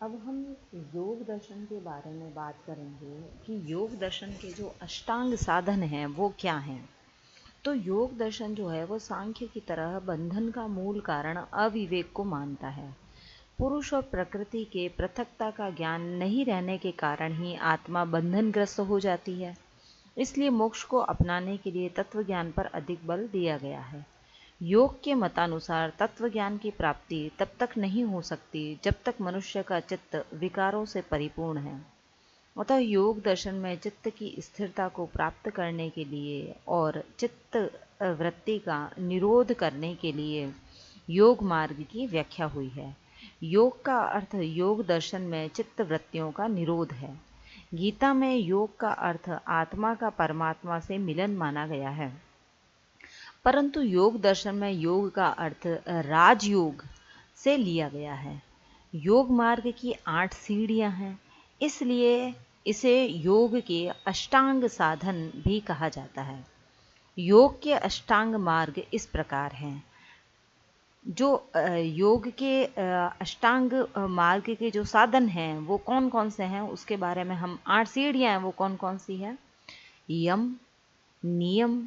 अब हम योग दर्शन के बारे में बात करेंगे कि योग दर्शन के जो अष्टांग साधन हैं वो क्या हैं। तो योग दर्शन जो है वो सांख्य की तरह बंधन का मूल कारण अविवेक को मानता है। पुरुष और प्रकृति के पृथकता का ज्ञान नहीं रहने के कारण ही आत्मा बंधनग्रस्त हो जाती है। इसलिए मोक्ष को अपनाने के लिए तत्व ज्ञान पर अधिक बल दिया गया है। योग के मतानुसार तत्व ज्ञान की प्राप्ति तब तक नहीं हो सकती जब तक मनुष्य का चित्त विकारों से परिपूर्ण है। अतः योग दर्शन में चित्त की स्थिरता को प्राप्त करने के लिए और चित्त वृत्ति का निरोध करने के लिए योग मार्ग की व्याख्या हुई है। योग का अर्थ योग दर्शन में चित्त वृत्तियों का निरोध है। गीता में योग का अर्थ आत्मा का परमात्मा से मिलन माना गया है, परंतु योग दर्शन में योग का अर्थ राजयोग से लिया गया है। योग मार्ग की 8 सीढ़ियां हैं, इसलिए इसे योग के अष्टांग साधन भी कहा जाता है। योग के अष्टांग मार्ग इस प्रकार हैं। जो योग के अष्टांग मार्ग के जो साधन हैं वो कौन कौन से हैं उसके बारे में हम 8 सीढ़ियां हैं वो कौन कौन सी हैं। यम, नियम,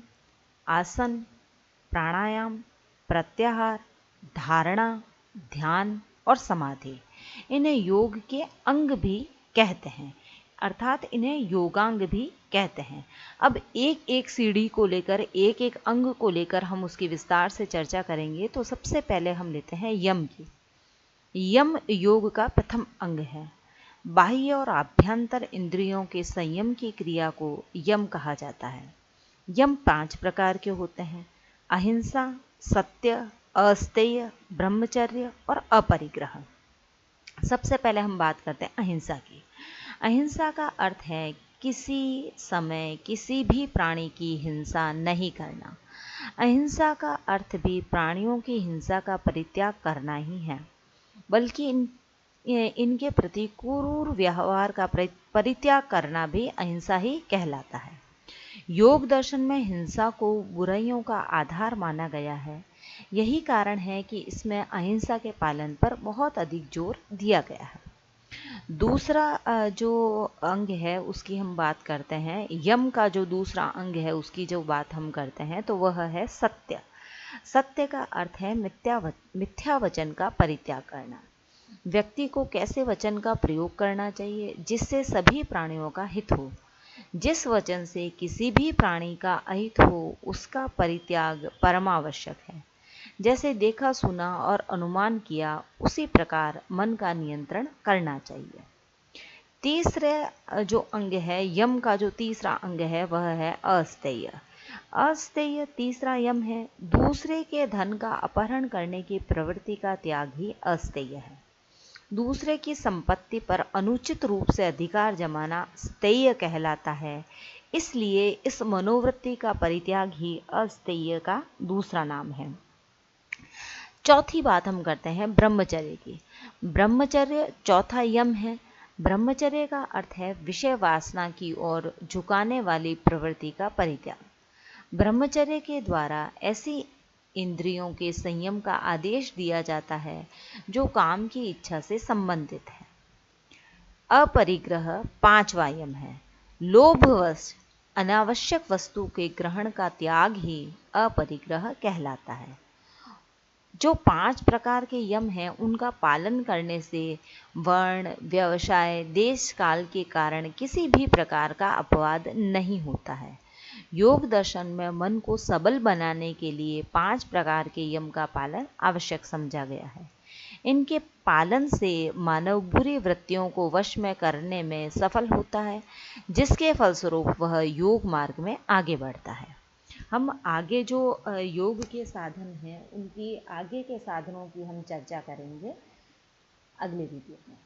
आसन, प्राणायाम, प्रत्याहार, धारणा, ध्यान और समाधि। इन्हें योग के अंग भी कहते हैं, अर्थात इन्हें योगांग भी कहते हैं। अब एक एक सीढ़ी को लेकर, एक एक अंग को लेकर हम उसकी विस्तार से चर्चा करेंगे। तो सबसे पहले हम लेते हैं यम की। यम योग का प्रथम अंग है। बाह्य और आभ्यंतर इंद्रियों के संयम की क्रिया को यम कहा जाता है। यम 5 प्रकार के होते हैं: अहिंसा, सत्य, अस्तेय, ब्रह्मचर्य और अपरिग्रह। सबसे पहले हम बात करते हैं अहिंसा की। अहिंसा का अर्थ है किसी समय किसी भी प्राणी की हिंसा नहीं करना। अहिंसा का अर्थ भी प्राणियों की हिंसा का परित्याग करना ही है, बल्कि इनके प्रति क्रूर व्यवहार का परित्याग करना भी अहिंसा ही कहलाता है। योग दर्शन में हिंसा को बुराइयों का आधार माना गया है। यही कारण है कि इसमें अहिंसा के पालन पर बहुत अधिक जोर दिया गया है। दूसरा जो अंग है उसकी हम बात करते हैं। यम का जो दूसरा अंग है उसकी जो बात हम करते हैं तो वह है सत्य। सत्य का अर्थ है मिथ्या वचन का परित्याग करना। व्यक्ति को कैसे वचन का प्रयोग करना चाहिए जिससे सभी प्राणियों का हित हो। जिस वचन से किसी भी प्राणी का अहित हो उसका परित्याग परमावश्यक है। जैसे देखा सुना और अनुमान किया उसी प्रकार मन का नियंत्रण करना चाहिए। तीसरे जो अंग है, यम का जो तीसरा अंग है वह है अस्तेय। अस्तेय तीसरा यम है। दूसरे के धन का अपहरण करने की प्रवृत्ति का त्याग ही अस्तेय है। दूसरे की संपत्ति पर अनुचित रूप से अधिकार जमाना स्तेय कहलाता है। इसलिए इस मनोवृत्ति का परित्याग ही अस्तेय का दूसरा नाम है। चौथी बात हम करते हैं ब्रह्मचर्य की। ब्रह्मचर्य चौथा यम है। ब्रह्मचर्य का अर्थ है विषय वासना की ओर झुकाने वाली प्रवृत्ति का परित्याग। ब्रह्मचर्य के द्वारा ऐसी इंद्रियों के संयम का आदेश दिया जाता है जो काम की इच्छा से संबंधित है। अपरिग्रह 5वां यम है। लोभवश अनावश्यक वस्तु के ग्रहण का त्याग ही अपरिग्रह कहलाता है। जो 5 प्रकार के यम हैं उनका पालन करने से वर्ण, व्यवसाय, देश काल के कारण किसी भी प्रकार का अपवाद नहीं होता है। योग दर्शन में मन को सबल बनाने के लिए 5 प्रकार के यम का पालन आवश्यक समझा गया है। इनके पालन से मानव बुरी वृत्तियों को वश में करने में सफल होता है, जिसके फलस्वरूप वह योग मार्ग में आगे बढ़ता है। हम आगे जो योग के साधन हैं उनकी आगे के साधनों की हम चर्चा करेंगे अगले वीडियो में।